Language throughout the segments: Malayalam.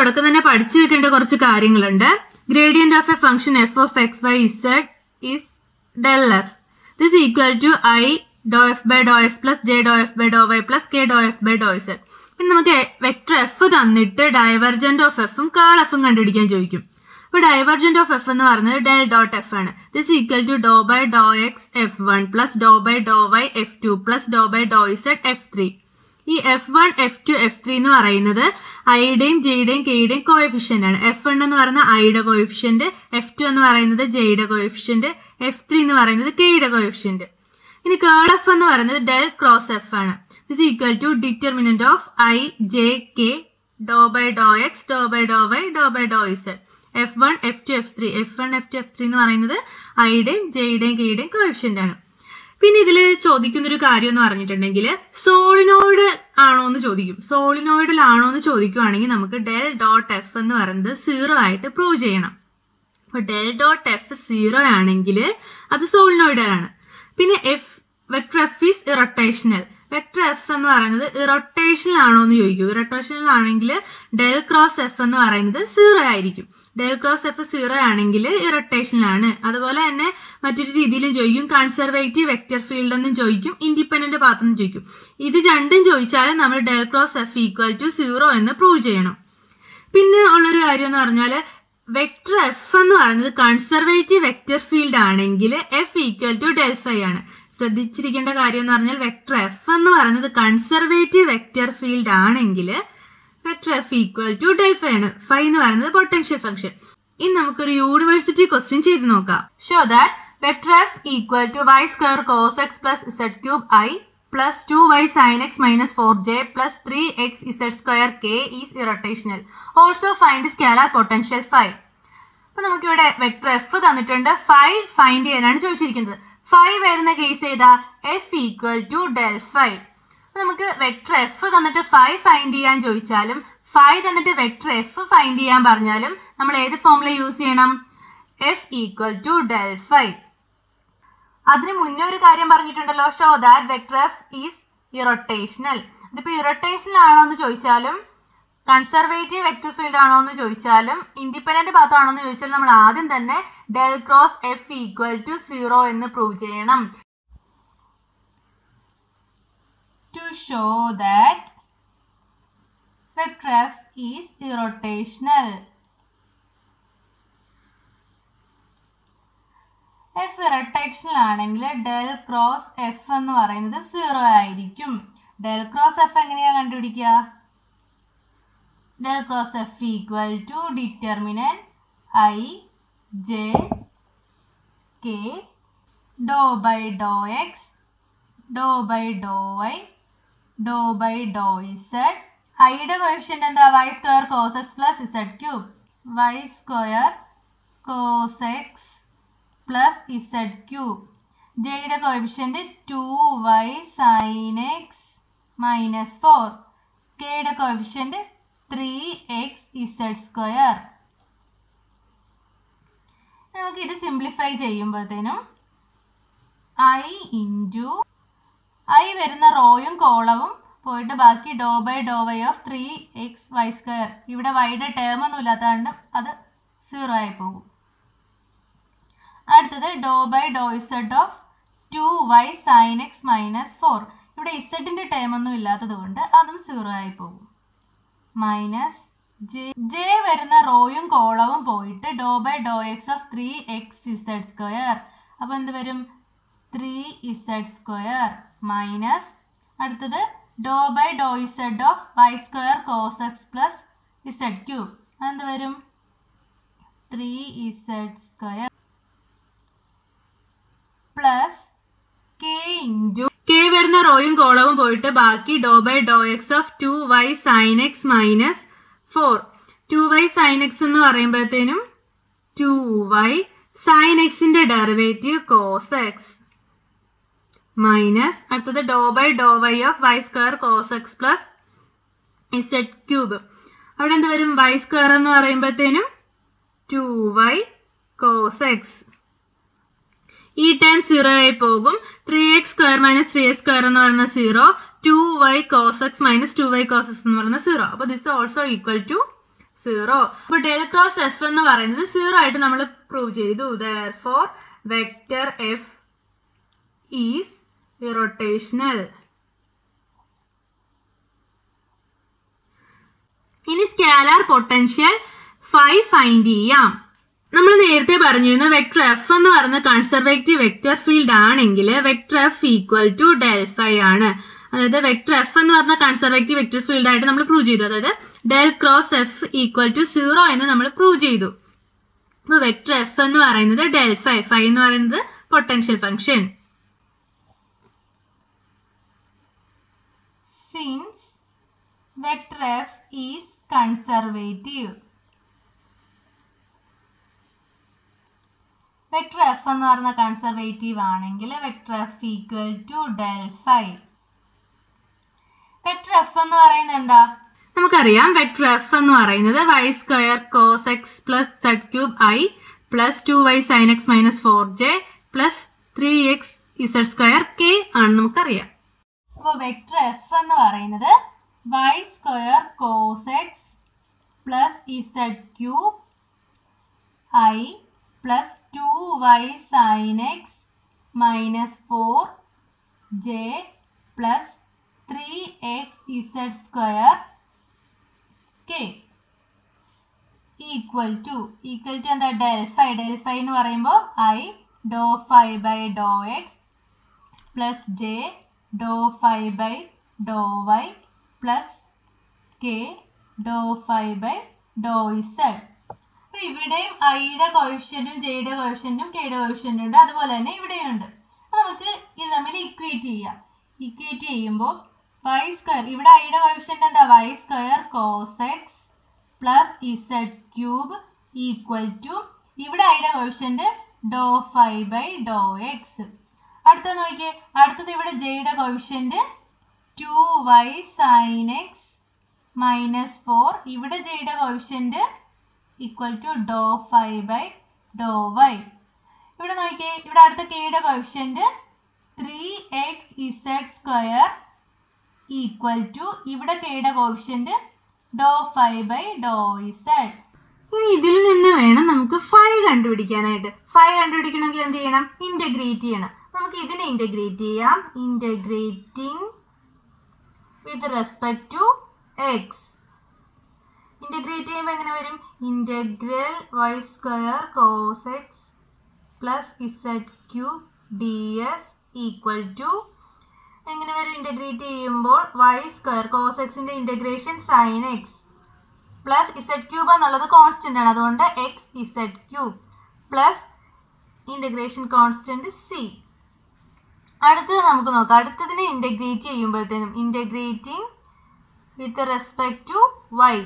തുടക്കം തന്നെ പഠിച്ചു വെക്കേണ്ട കുറച്ച് കാര്യങ്ങളുണ്ട്. Gradient of A function f of x by z is del f. This is equal to I dou f by dou s plus j dou f by dou y plus k dou f by dou z. പിന്നെ നമുക്ക് വെക്ടർ എഫ് തന്നിട്ട് ഡൈവർജന്റ് ഓഫ് എഫും കേൾ എഫും കണ്ടുപിടിക്കാൻ ചോദിക്കും. അപ്പോൾ ഡൈവർജന്റ് ഓഫ് എഫ് എന്ന് പറയുന്നത് ഡെൽ ഡോട്ട് എഫ് ആണ്. This equal to dow by Dr x f one plus dow by Dr y f two plus dow by Dr z f three. ഈ f one F two F three എന്ന് പറയുന്നത് ഐയുടെയും ജെയുടെയും കെയുടെയും കോഎഫിഷ്യന്റ് ആണ്. എഫ് വൺ എന്ന് പറയുന്നത് ഐയുടെ കോഎഫിഷ്യന്റ്, എഫ് ടു എന്ന് പറയുന്നത് ജെയുടെ കോഎഫിഷ്യന്റ്, എഫ് ത്രീ എന്ന് പറയുന്നത് കെയുടെ കോഎഫിഷ്യന്റ്. ഇനി കേൾ എഫ് എന്ന് പറയുന്നത് ഡെൽ ക്രോസ് എഫ് ആണ്. This equal to determinant of i j k Dr by Dr x Dr by Dr y Dr by Dr z. F one F two F three എന്ന് പറയുന്നത് ഐയുടെയും ജെയുടെയും കെയുടെയും കോഎഫിഷ്യന്റ് ആണ്. പിന്നെ ഇതിൽ ചോദിക്കുന്നൊരു കാര്യം എന്ന് പറഞ്ഞിട്ടുണ്ടെങ്കിൽ സോളിനോയിഡ് ആണോ എന്ന് ചോദിക്കും. സോളിനോയിഡിലാണോ എന്ന് ചോദിക്കുവാണെങ്കിൽ നമുക്ക് ഡെൽ ഡോട്ട് എഫ് എന്ന് പറയുന്നത് 0 ആയിട്ട് പ്രൂവ് ചെയ്യണം. അപ്പോൾ ഡെൽ ഡോട്ട് എഫ് 0 ആണെങ്കിൽ അത് സോളിനോയിഡലാണ്. പിന്നെ vector F is irrotational. Vector F എന്ന് പറയുന്നത് ഇറൊട്ടേഷണൽ ആണോ എന്ന് ചോദിക്കും. ഇറൊട്ടേഷണൽ ആണെങ്കിൽ ഡെൽ ക്രോസ് എഫ് എന്ന് പറയുന്നത് 0 ആയിരിക്കും. ഡെൽ ക്രോസ് എഫ് 0 ആണെങ്കിൽ ഇറൊട്ടേഷണൽ ആണ്. അതുപോലെ തന്നെ മറ്റൊരു രീതിയിലും ചോദിക്കും. കൺസർവേറ്റീവ് വെക്ടർ ഫീൽഡ് എന്നും ചോദിക്കും, ഇൻഡിപെൻഡന്റ് പാത്ത് എന്നും ചോദിക്കും. ഇത് രണ്ടും ചോദിച്ചാലും നമ്മൾ del cross F equal to 0 എന്ന് പ്രൂവ് ചെയ്യണം. പിന്നെ ഉള്ളൊരു കാര്യം എന്ന് പറഞ്ഞാൽ വെക്ടർ എഫ് എന്ന് പറയുന്നത് കൺസർവേറ്റീവ് വെക്ടർ ഫീൽഡ് ആണെങ്കിൽ F equal to del phi ആണ്. ശ്രദ്ധിച്ചിരിക്കേണ്ട കാര്യം എന്ന് പറഞ്ഞാൽ വെക്ടർ എഫ് എന്ന് പറയുന്നത് കൺസർവേറ്റീവ് വെക്ടർ ഫീൽഡ് ആണെങ്കിൽ vector F equal to del phi ആണ്. ഫൈ എന്ന് പറയുന്നത് പൊട്ടൻഷ്യൽ ഫംഗ്ഷൻ. ഇനി നമുക്കൊരു യൂണിവേഴ്സിറ്റി ക്വസ്റ്റ്യൻ ചെയ്ത് നോക്കാം. Show that vector F equal to y square cos x plus z cube i plus 2y sin x minus 4j plus 3x z square k is irrotational. Also find scalar potential phi. അപ്പോൾ നമുക്കിവിടെ വെക്ടർ എഫ് തന്നിട്ടുണ്ട്, ഫൈ ഫൈൻഡ് ചെയ്യാനാണ് ചോദിച്ചിരിക്കുന്നത്. ഫൈ വരുന്ന കേസ് ഏതാ? F equal to del phi. നമുക്ക് വെക്ടർ എഫ് തന്നിട്ട് ഫൈ ഫൈൻഡ് ചെയ്യാൻ ചോദിച്ചാലും ഫൈ തന്നിട്ട് വെക്ടർ എഫ് ഫൈൻഡ് ചെയ്യാൻ പറഞ്ഞാലും നമ്മൾ ഏത് ഫോർമുല യൂസ് ചെയ്യണം? F equal to del phi. അതിന് മുന്നേ ഒരു കാര്യം പറഞ്ഞിട്ടുണ്ടല്ലോ, show that vector F is irrotational. ഇതിപ്പോൾ ഇറൊട്ടേഷണൽ ആണോ എന്ന് ചോദിച്ചാലും കൺസർവേറ്റീവ് വെക്ടർ ഫീൽഡ് ആണോ എന്ന് ചോദിച്ചാലും ഇൻഡിപെൻഡന്റ് പാത്ത് ആണോ എന്ന് ചോദിച്ചാലും നമ്മൾ ആദ്യം തന്നെ del cross F equal to 0 എന്ന് പ്രൂവ് ചെയ്യണം. To show that vector F is irrotational. F irrotational ആണെങ്കിൽ ഡെൽ ക്രോസ് എഫ് എന്ന് പറയുന്നത് 0 ആയിരിക്കും. ഡെൽ ക്രോസ് എഫ് എങ്ങനെയാണ് കണ്ടുപിടിക്കുക? Del cross F equal to determinant i j k Dr by Dr x Dr by Dr y Dr by Dr z. ഐയുടെ കോഎഫിഷ്യന്റ് എന്താ? Y square cos x plus z cube. Y square cos x plus z cube. ജെയുടെ coefficient 2y sin x minus 4. കെയുടെ കോഎഫിഷ്യന്റ് 3x z സ്ക്വയർ. നമുക്ക് ഇത് സിംപ്ലിഫൈ ചെയ്യുമ്പോഴത്തേനും ഐ ഇൻറ്റു ഐ വരുന്ന റോയും കോളവും പോയിട്ട് ബാക്കി dow by Dr y of 3xy square. ഇവിടെ വൈയുടെ ടേം ഒന്നും ഇല്ലാത്തതുകൊണ്ട് അത് 0 ആയി പോകും. അടുത്തത് dow by Dr z of 2y sin x minus 4. ഇവിടെ ഇസഡിന്റെ ടേം ഒന്നും ഇല്ലാത്തത് കൊണ്ട് അതും 0 ആയി പോകും. മൈനസ് ജെ വരുന്ന റോയും കോളവും പോയിട്ട് dow by Dr x of 3x z square. അപ്പോൾ എന്ത് വരും? 3z സ്ക്വയർ മൈനസ് അടുത്തത് dow by Dr z of y square cos x plus z cube. അതെന്ത് വരും? 3z square plus k into k വരുന്ന റോയും കോളവും പോയിട്ട് ബാക്കി dow by Dr x of 2y sin x minus 4. 2y sin x എന്ന് പറയുമ്പോഴത്തേനും 2y sin xന്റെ ഡെറിവേറ്റീവ് കോസ് എക്സ് മൈനസ് അടുത്തത് dow by Dr y of y square cos x plus z cube. അവിടെ എന്ത് വരും? y സ്ക്വയർ എന്ന് പറയുമ്പോഴത്തേനും 2y കോസ് എക്സ്. ഈ ടൈം 0 ആയി പോകും. 3x square minus 3x square എന്ന് പറയുന്നത് 0. 2y cos x minus 2y cos x എന്ന് പറയുന്നത് 0. അപ്പോൾ ദിസ് ഓൾസോ ഈക്വൽ ടു 0. അപ്പോൾ ഡെൽ ക്രോസ് എഫ് എന്ന് പറയുന്നത് 0 ആയിട്ട് നമ്മൾ പ്രൂവ് ചെയ്തു. Therefore vector F is irrotational. ഇനി സ്കാലാർ പൊട്ടൻഷ്യൽ ഫൈ ഫൈൻഡ് ചെയ്യാം. നമ്മൾ നേരത്തെ പറഞ്ഞിരുന്നു വെക്ടർ എഫ് എന്ന് പറയുന്നത് കൺസർവേറ്റീവ് വെക്ടർ ഫീൽഡ് ആണെങ്കിൽ vector F equal to del phi ആണ്. അതായത് വെക്ടർ എഫ് എന്ന് പറഞ്ഞ കൺസർവേറ്റീവ് വെക്ടർ ഫീൽഡ് ആയിട്ട് നമ്മൾ പ്രൂവ് ചെയ്തു. അതായത് del cross F equal to 0 എന്ന് നമ്മൾ പ്രൂവ് ചെയ്തു. അപ്പോൾ വെക്ടർ എഫ് എന്ന് പറയുന്നത് ഡെൽ ഫൈ, ഫൈ എന്ന് പറയുന്നത് potential function. Since vector F is conservative, vector F എന്ന് പറയുന്ന കൺസർവേറ്റീവ് ആണെങ്കിൽ vector F equal to del phi. Vector F എന്ന് പറയുന്നത് എന്താ? നമുക്കറിയാം വെക്ടർ എഫ് എന്ന് പറയുന്നത് y square cos x plus z cube i plus 2y sine x minus 4j plus 3x z square k ആണ് നമുക്കറിയാം. അപ്പോൾ വെക്ടർ എഫ് എന്ന് പറയുന്നത് y square cos x plus z cube i plus 2y sine x minus 4j plus 3x z square k equal to എന്താ? Del phi. ഡെൽ ഫൈ എന്ന് പറയുമ്പോൾ i dow phi by Dr x plus j dow phi by Dr y plus k dow phi by Dr z. അപ്പോൾ ഇവിടെയും ഐയുടെ കോഎഫിഷ്യന്റും ജെയുടെ കോഎഫിഷ്യന്റും കെയുടെ കോഎഫിഷ്യന്റും ഉണ്ട്, അതുപോലെ തന്നെ ഇവിടെയുണ്ട്. അപ്പോൾ നമുക്ക് ഇത് തമ്മിൽ ഇക്വേറ്റ് ചെയ്യാം. ഇക്വേറ്റ് ചെയ്യുമ്പോൾ y സ്ക്വയർ, ഇവിടെ ഐയുടെ കോഎഫിഷ്യന്റ് എന്താ? y square cos x plus z cube equal to, ഇവിടെ ഐയുടെ coefficient Dr phi by Dr x. അടുത്തത് നോക്കിയേ, അടുത്തത് ഇവിടെ ജെയുടെ coefficient 2y sine x minus 4, ഇവിടെ ജെയുടെ coefficient equal to dow phi by Dr y. ഇവിടെ നോക്കിയേ, ഇവിടെ അടുത്ത കെയുടെ coefficient 3x z square equal to, ഇവിടെ കെയുടെ coefficient Dr phi by Dr z. ഇനി ഇതിൽ നിന്ന് വേണം നമുക്ക് ഫൈ കണ്ടുപിടിക്കാനായിട്ട്. ഫൈ കണ്ടുപിടിക്കണമെങ്കിൽ എന്ത് ചെയ്യണം? ഇൻ്റഗ്രേറ്റ് ചെയ്യണം. നമുക്ക് ഇതിനെ ഇൻ്റഗ്രേറ്റ് ചെയ്യാം. Integrating with respect to x. Integrate ചെയ്യുമ്പോൾ എങ്ങനെ വരും? Integral y square cos x plus z cube d s equal to എങ്ങനെ വരും? ഇൻ്റഗ്രേറ്റ് ചെയ്യുമ്പോൾ y സ്ക്വയർ കോസ് എക്സിൻ്റെ integration sine x plus z cube എന്നുള്ളത് കോൺസ്റ്റൻ്റ് ആണ്, അതുകൊണ്ട് x z cube plus integration constant c. അടുത്തത് നമുക്ക് നോക്കാം. അടുത്തതിനെ ഇൻ്റഗ്രേറ്റ് ചെയ്യുമ്പോഴത്തേനും integrating with respect to y,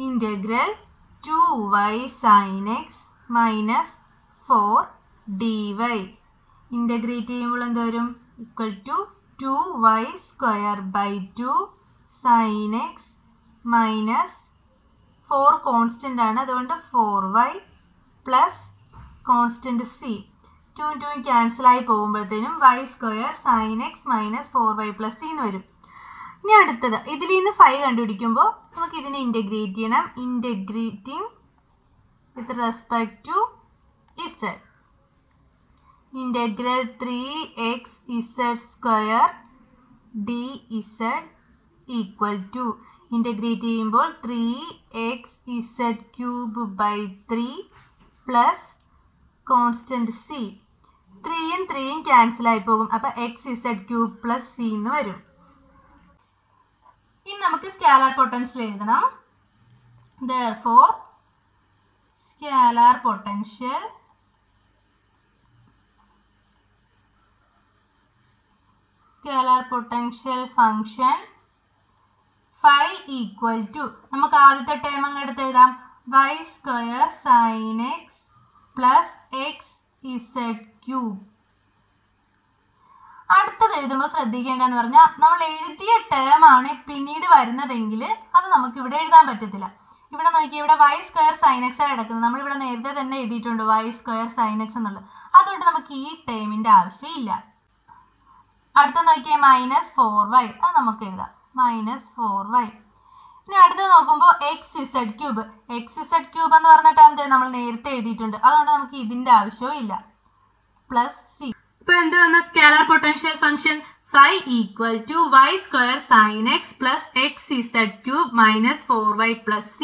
integral 2y sine x minus 4 dy. Integrate ചെയ്യുമ്പോൾ എന്ത് വരും? Equal to 2y square by 2 sine x minus 4 constant ആണ്, അതുകൊണ്ട് 4y പ്ലസ് കോൺസ്റ്റൻറ്റ് സി. 2 2 ക്യാൻസലായി പോകുമ്പോഴത്തേനും y square sine x minus 4y plus C എന്ന് വരും. ഇനി അടുത്തത് ഇതിൽ നിന്ന് 5 കണ്ടുപിടിക്കുമ്പോൾ നമുക്ക് ഇതിനെ ഇൻ്റഗ്രേറ്റ് ചെയ്യണം. Integrating with respect to z, integral 3x z square d z equal to, integrate ചെയ്യുമ്പോൾ 3x z cube by 3 plus constant c. 3യും 3യും ക്യാൻസലായി പോകും, അപ്പോൾ x z cube plus C എന്ന് വരും. ഇനി നമുക്ക് സ്കാലാർ പൊട്ടൻഷ്യൽ എഴുതണം. Therefore scalar potential function phi equal to, നമുക്ക് ആദ്യത്തെ ടേം അങ്ങ് എടുത്ത് എഴുതാം. y square sine x plus x z cube. അടുത്തത് എഴുതുമ്പോൾ ശ്രദ്ധിക്കേണ്ടതെന്ന് പറഞ്ഞാൽ നമ്മൾ എഴുതിയ ടേം ആണ് പിന്നീട് വരുന്നതെങ്കിൽ അത് നമുക്ക് ഇവിടെ എഴുതാൻ പറ്റത്തില്ല. ഇവിടെ നോക്കിയാൽ ഇവിടെ y സ്ക്വയർ സൈൻ എക്സ് ആയി കിടക്കുന്നത്, നമ്മളിവിടെ നേരത്തെ തന്നെ എഴുതിയിട്ടുണ്ട് y സ്ക്വയർ സൈൻ എക്സ് എന്നുള്ളത്, അതുകൊണ്ട് നമുക്ക് ഈ ടേമിൻ്റെ ആവശ്യമില്ല. അടുത്ത നോക്കിയാൽ -4y, അത് നമുക്ക് എഴുതാം -4y. ഇനി അടുത്ത് നോക്കുമ്പോൾ എക്സ് ഇസഡ് ക്യൂബ് എന്ന് പറഞ്ഞ ടേം നമ്മൾ നേരത്തെ എഴുതിയിട്ടുണ്ട്, അതുകൊണ്ട് നമുക്ക് ഇതിന്റെ ആവശ്യവും ഇല്ല. Plus C. ഇപ്പൊ എന്ത് വന്ന scalar potential function phi equal to y square sin x plus x z cube minus 4y plus c.